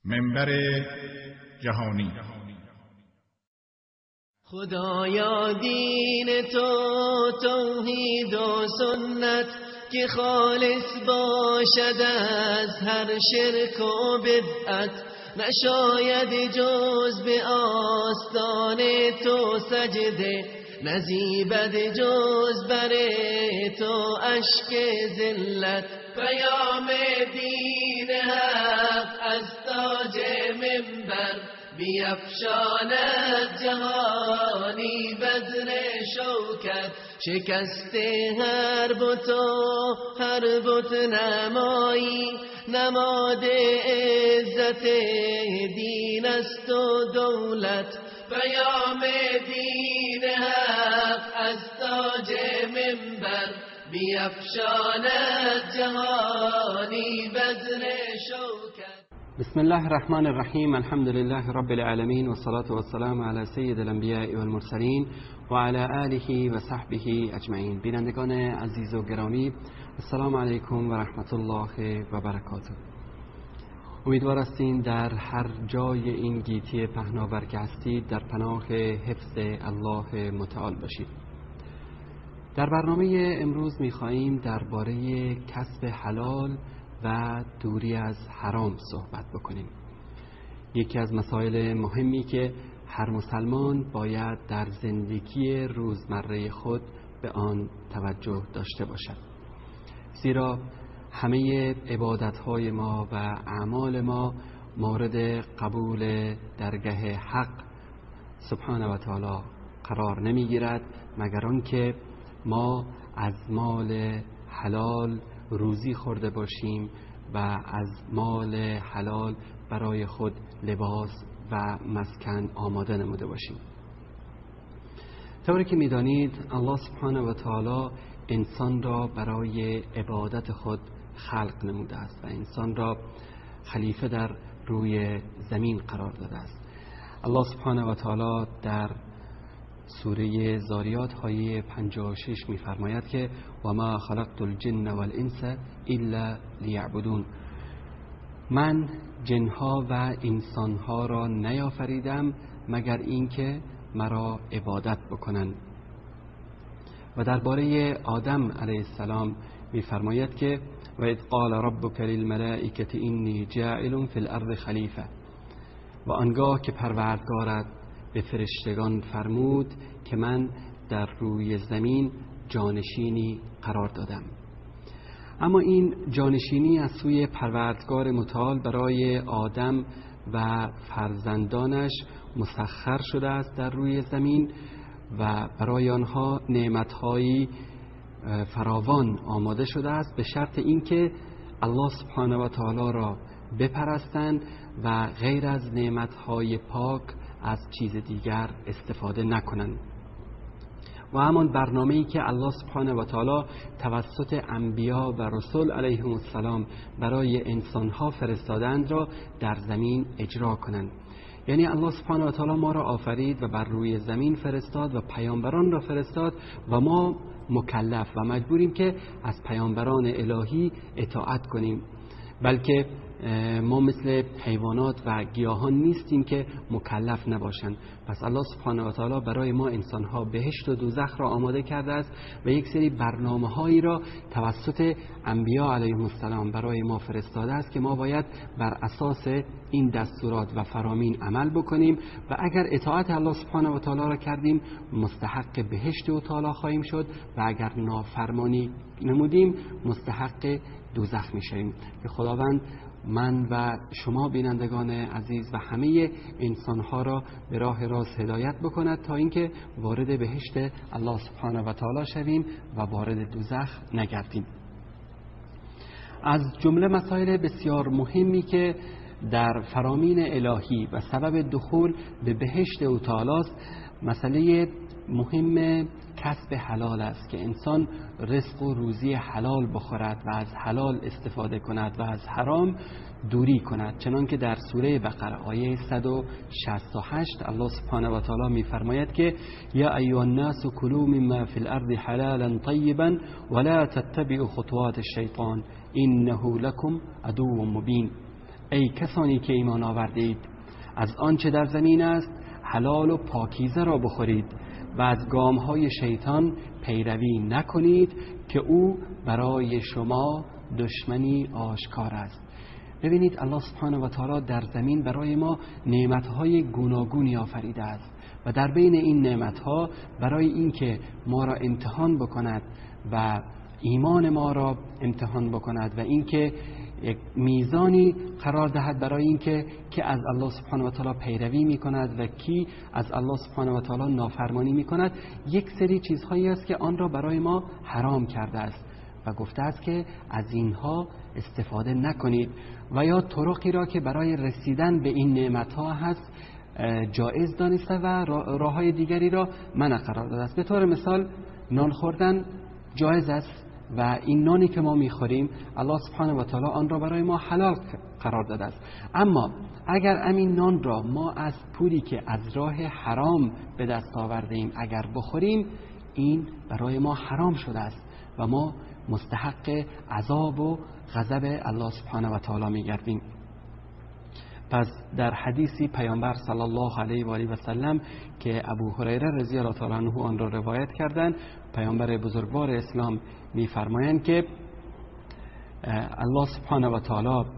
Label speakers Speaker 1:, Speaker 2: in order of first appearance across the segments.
Speaker 1: منبر جهانی.
Speaker 2: خدایا دین تو توحید و سنت که خالص باشد از هر شرک و بدعت، نشاید جز به آستان تو سجده، نزیبد جز بر تو اشک ذلت. پیام دین حق از تاج منبر بیفشاند جهانی بذر شوکت. شکست هر بت و هر بت نمایی، نماد عزت دین است و دولت. پیام دین حق از تاج منبر بیفشاند جهانی بذر شوکت.
Speaker 3: بسم الله الرحمن الرحیم. الحمد لله رب العالمین و صلاة و السلام علی سید الانبیاء و المرسلین و علی آله و صحبه اجمعین. بینندگان عزیز و گرامی، السلام علیکم و رحمت الله و برکاته. امیدوار هستیم در هر جای این گیتی پهناور که هستید در پناه حفظ الله متعال باشید. در برنامه امروز می‌خواهیم درباره کسب حلال و دوری از حرام صحبت بکنیم. یکی از مسائل مهمی که هر مسلمان باید در زندگی روزمره خود به آن توجه داشته باشد، زیرا همه عبادت‌های ما و اعمال ما مورد قبول درگاه حق سبحانه و تعالی قرار نمی‌گیرد مگر آنکه ما از مال حلال روزی خورده باشیم و از مال حلال برای خود لباس و مسکن آماده نموده باشیم. طوری که می‌دانید الله سبحانه و تعالی انسان را برای عبادت خود خلق نموده است و انسان را خلیفه در روی زمین قرار داده است. الله سبحانه و تعالی در سوره زاریات آیه 56 می‌فرماید که و ما خلقت الجن والانس الا لیعبدون، من جنها و انسانها را نیافریدم مگر اینکه مرا عبادت بکنند. و درباره آدم علیه السلام می‌فرماید که و اذ قال ربک للملائکة انی جاعل فی الارض خلیفه، و آنگاه که پروردگارت به فرشتگان فرمود که من در روی زمین جانشینی قرار دادم. اما این جانشینی از سوی پروردگار متعال برای آدم و فرزندانش مسخر شده است در روی زمین و برای آنها نعمت‌هایی فراوان آماده شده است، به شرط اینکه الله سبحانه و تعالی را بپرستند و غیر از نعمت‌های پاک از چیز دیگر استفاده نکنند. و همان برنامه‌ای که الله سبحانه و تعالی توسط انبیا و رسول علیهم السلام برای انسانها فرستادند را در زمین اجرا کنند. یعنی الله سبحانه و تعالی ما را آفرید و بر روی زمین فرستاد و پیامبران را فرستاد و ما مکلف و مجبوریم که از پیامبران الهی اطاعت کنیم، بلکه ما مثل حیوانات و گیاهان نیستیم که مکلف نباشند. پس الله سبحانه و تعالی برای ما انسانها بهشت و دوزخ را آماده کرده است و یک سری برنامه‌هایی را توسط انبیا علیهم السلام برای ما فرستاده است که ما باید بر اساس این دستورات و فرامین عمل بکنیم و اگر اطاعت الله سبحانه و تعالی را کردیم مستحق بهشت و تعالی خواهیم شد و اگر نافرمانی نمودیم مستحق دوزخ میشیم. که خداوند من و شما بینندگان عزیز و همه انسانها را به راه راست هدایت بکند تا اینکه وارد بهشت الله سبحانه و تعالی شویم و وارد دوزخ نگردیم. از جمله مسائل بسیار مهمی که در فرامین الهی و سبب دخول به بهشت او تعالی است مسئله مهم کسب حلال است که انسان رزق و روزی حلال بخورد و از حلال استفاده کند و از حرام دوری کند. چنانکه در سوره بقره آیه 168 الله سبحانه و تعالی می‌فرماید که یا ایها الناس کلوا مما فی الارض حلالا طیبا ولا تتبعوا خطوات الشیطان انه لکم عدو مبین. ای کسانی که ایمان آوردید از آنچه در زمین است حلال و پاکیزه را بخورید و از گامهای شیطان پیروی نکنید که او برای شما دشمنی آشکار است. ببینید الله سبحانه و تعالی در زمین برای ما نعمتهای گوناگونی آفریده است و در بین این نعمتها برای اینکه ما را امتحان بکند و ایمان ما را امتحان بکند و اینکه یک میزانی قرار دهد برای اینکه که از الله سبحانه و تعالی پیروی میکند و کی از الله سبحانه و تعالی نافرمانی میکند، یک سری چیزهایی است که آن را برای ما حرام کرده است و گفته است که از اینها استفاده نکنید و یا طرقی را که برای رسیدن به این نعمتها هست جایز دانسته و راههای دیگری را منع قرار داده است. به طور مثال نان خوردن جایز است و این نانی که ما میخوریم الله سبحانه و تعالی آن را برای ما حلال قرار داده است. اما اگر همین نان را ما از پولی که از راه حرام به دست آورده ایم اگر بخوریم، این برای ما حرام شده است و ما مستحق عذاب و غضب الله سبحانه و تعالی میگردیم. پس در حدیثی پیامبر صلی الله علیه و آله و سلم که ابو هریره رضی الله تعالی عنه آن را روایت کردند، پیامبر بزرگوار اسلام میفرمایند که الله سبحانه و تعالی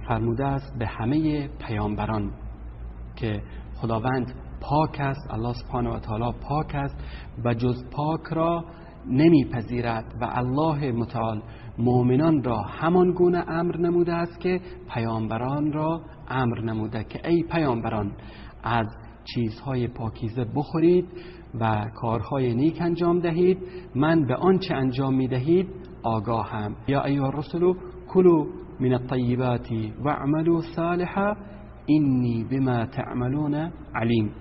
Speaker 3: فرموده است به همه پیامبران که خداوند پاک است، الله سبحانه و تعالی پاک است و جز پاک را نمیپذیرد و الله متعال مؤمنان را همان گونه امر نموده است که پیامبران را امر نموده که ای پیامبران از چیزهای پاکیزه بخورید و کارهای نیک انجام دهید، من به آنچه انجام میدهید آگاهم. یا ایها الرسل کلوا من الطیبات واعملوا صالحا انی بما تعملون علیم،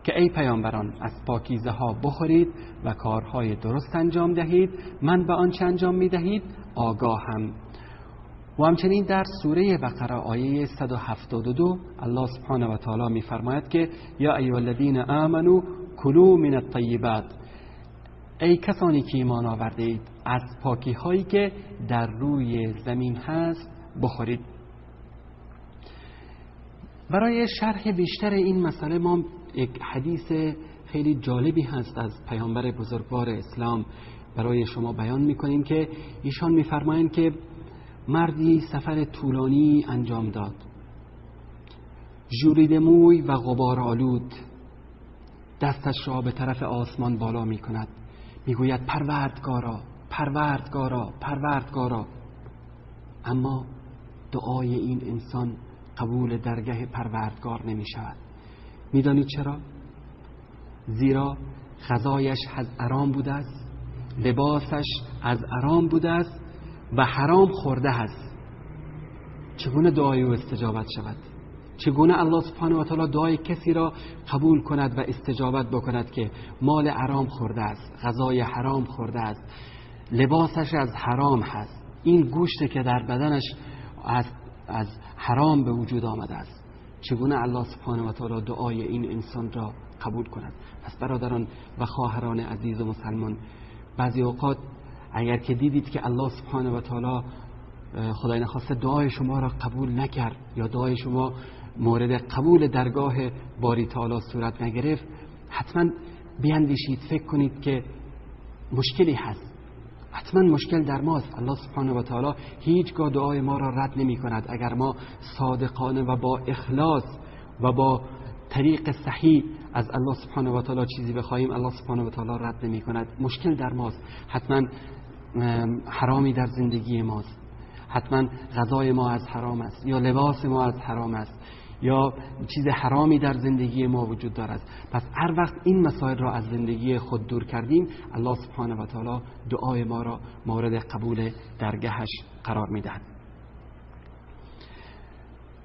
Speaker 3: که ای پیامبران از پاکیزه ها بخورید و کارهای درست انجام دهید، من به آنچه انجام میدهید آگاهم. و همچنین در سوره بقره آیه 172 الله سبحانه و تعالی میفرماید که یا ایها الذین آمنوا کلوا من الطیبات، ای کسانی که ایمان آورده اید از پاکی هایی که در روی زمین هست بخورید. برای شرح بیشتر این مسئله ما یک حدیث خیلی جالبی هست از پیامبر بزرگوار اسلام برای شما بیان میکنیم که ایشان میفرمایند که مردی سفر طولانی انجام داد، ژولیده موی و غبار آلود، دستش را به طرف آسمان بالا میکند، میگوید پروردگارا پروردگارا پروردگارا، اما دعای این انسان قبول درگاه پروردگار نمی شود. میدانید چرا؟ زیرا غذایش از حرام بوده است، لباسش از حرام بوده است و حرام خورده است. چگونه دعای او استجابت شود؟ چگونه الله سبحانه و تعالی دعای کسی را قبول کند و استجابت بکند که مال حرام خورده است، غذای حرام خورده است، لباسش از حرام هست، این گوشت که در بدنش از حرام به وجود آمده است؟ چگونه الله سبحانه و تعالی دعای این انسان را قبول کند؟ پس برادران و خواهران عزیز و مسلمان، بعضی اوقات اگر که دیدید که الله سبحانه و تعالی خدای نخواسته دعای شما را قبول نکرد یا دعای شما مورد قبول درگاه باری تعالی صورت نگرفت، حتما بیاندیشید، فکر کنید که مشکلی هست، حتما مشکل در ماست. الله سبحانه و تعالی هیچگاه دعای ما را رد نمی کند. اگر ما صادقانه و با اخلاص و با طریق صحیح از الله سبحانه و تعالی چیزی بخواهیم، الله سبحانه و تعالی رد نمی کند. مشکل در ماست، حتما حرامی در زندگی ماست، حتما غذای ما از حرام است یا لباس ما از حرام است یا چیز حرامی در زندگی ما وجود دارد. پس هر وقت این مسائل را از زندگی خود دور کردیم، الله سبحانه و تعالی دعای ما را مورد قبول درگاهش قرار میدهد.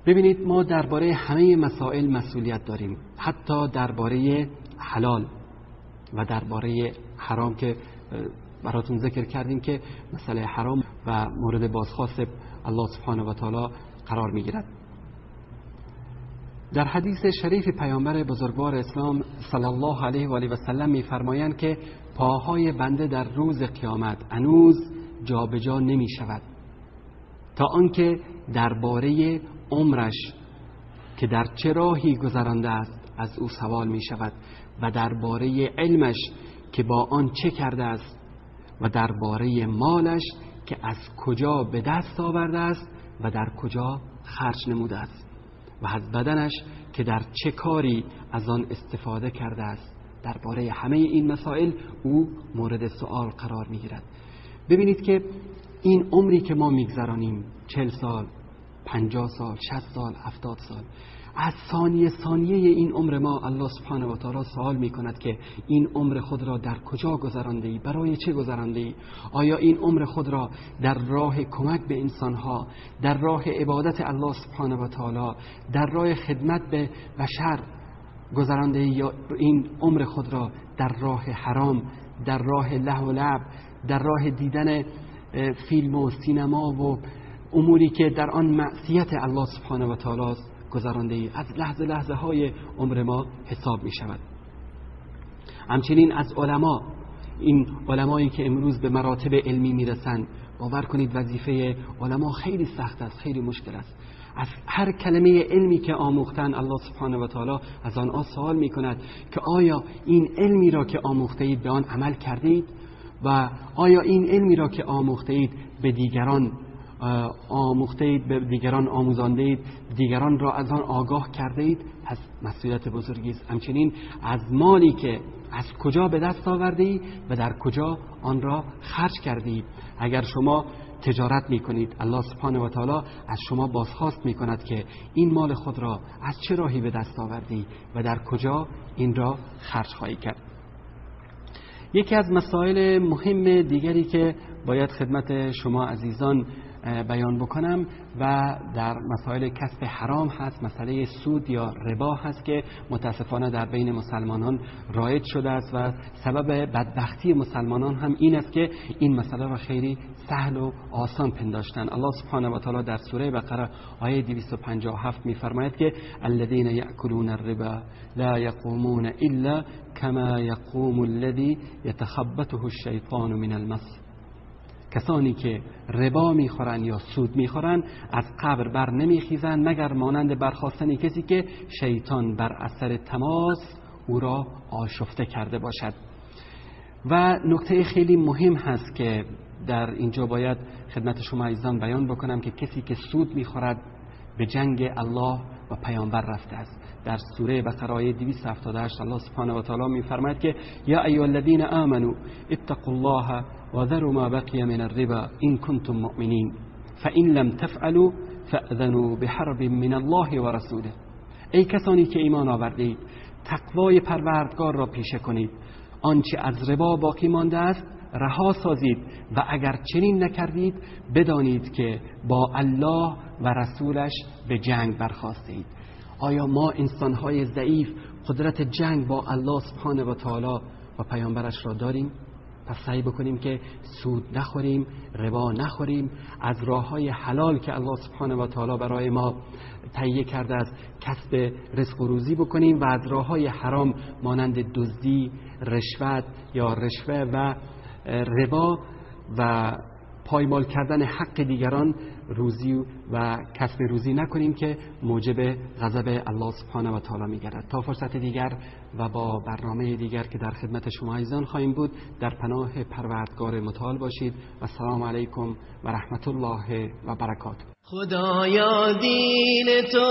Speaker 3: ببینید ما درباره همه مسائل مسئولیت داریم، حتی درباره حلال و درباره حرام که براتون ذکر کردیم که مسئله حرام و مورد بازخواست الله سبحانه و تعالی قرار میگیرد. در حدیث شریف پیامبر بزرگوار اسلام صلی الله علیه و آله و سلم می‌فرمایند که پاهای بنده در روز قیامت هنوز جابجا نمی شود تا آنکه درباره عمرش که در چه راهی گذرانده است از او سوال می شود و درباره علمش که با آن چه کرده است و درباره مالش که از کجا به دست آورده است و در کجا خرج نموده است و از بدنش که در چه کاری از آن استفاده کرده است. درباره همه این مسائل او مورد سؤال قرار می گیرد. ببینید که این عمری که ما میگذرانیم 40 سال 50 سال 60 سال 70 سال، از ثانیه این عمر ما الله سبحانه و تعالی سوال می کند که این عمر خود را در کجا گذرانده ای؟ برای چه گذرانده ای؟ آیا این عمر خود را در راه کمک به انسانها، در راه عبادت الله سبحانه و تعالی، در راه خدمت به بشر گذرانده ای، یا این عمر خود را در راه حرام، در راه لهو و لعب، در راه دیدن فیلم و سینما و اموری که در آن معصیت الله سبحانه و تعالی است گذرانده ای؟ از لحظه های عمر ما حساب می شود. همچنین از علما، این علمایی که امروز به مراتب علمی می رسند، باور کنید وظیفه علما خیلی سخت است، خیلی مشکل است. از هر کلمه علمی که آموختن الله سبحانه و تعالی از آنها سوال می کند که آیا این علمی را که آموخته اید به آن عمل کرده اید و آیا این علمی را که آموخته اید به دیگران به دیگران آموزانده اید، دیگران را از آن آگاه کرده اید؟ پس مسئولیت بزرگی است. همچنین از مالی که از کجا به دست آورده اید و در کجا آن را خرج کرده اید. اگر شما تجارت میکنید، الله سبحانه و تعالی از شما بازخواست میکند که این مال خود را از چه راهی به دست آوردی و در کجا این را خرج خواهی کرد. یکی از مسائل مهم دیگری که باید خدمت شما عزیزان بیان بکنم و در مسائل کسب حرام هست، مسئله سود یا ربا هست که متاسفانه در بین مسلمانان رایج شده است و سبب بدبختی مسلمانان هم این است که این مسئله را خیلی سهل و آسان پنداشتن. الله سبحانه و تعالی در سوره بقره آیه 257 می‌فرماید که الذين يأكلون الربا لا يقومون الا كما يقوم الذي يتخبطه الشيطان من المس. کسانی که ربا میخورن یا سود میخورن از قبر بر نمیخیزن مگر مانند برخاستن کسی که شیطان بر اثر تماس او را آشفته کرده باشد. و نکته خیلی مهم هست که در اینجا باید خدمت شما عزیزان بیان بکنم که کسی که سود میخورد به جنگ الله و پیامبر رفته است. در سوره بقره آیه 278 الله سبحانه و تعالی میفرماید که یا ایها الذین آمنوا اتقوا الله و ذروا ما بقی من الربا ان کنتم مؤمنین فان لم تفعلوا فاذنوا بحرب من الله و رسوله. ای کسانی که ایمان آورده اید، تقوای پروردگار را پیشه کنید، آنچه از ربا باقی مانده است رها سازید و اگر چنین نکردید بدانید که با الله و رسولش به جنگ برخاسته اید. آیا ما انسان‌های ضعیف قدرت جنگ با الله سبحانه و تعالی و پیامبرش را داریم؟ پس سعی بکنیم که سود نخوریم، ربا نخوریم، از راه‌های حلال که الله سبحانه و تعالی برای ما تهیه کرده است کسب رزق و روزی بکنیم و از راه‌های حرام مانند دزدی، رشوت یا رشوه و ربا و پایمال کردن حق دیگران روزی و کسب روزی نکنیم که موجب غضب الله سبحانه و تعالی می‌گردد. تا فرصت دیگر و با برنامه دیگر که در خدمت شما عزیزان خواهیم بود، در پناه پروردگار متعال باشید و السلام علیکم و رحمت الله و برکاته.
Speaker 2: خدایا دین تو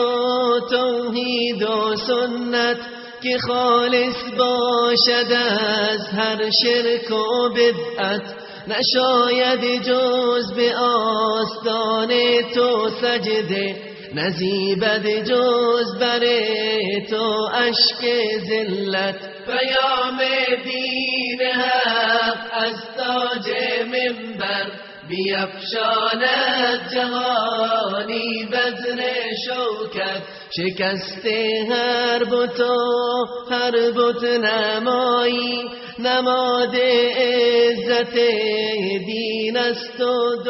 Speaker 2: توحید و سنت که خالص باشد از هر شرک و بدعت، نشاید جز به آستان تو سجده، نزیبد جز بر تو اشک ذلت. پیام دین حق از تاج منبر بیفشاند جهانی بزر شوکت، شکست هر بت و هر بت نمایی، نماد عزت دین است و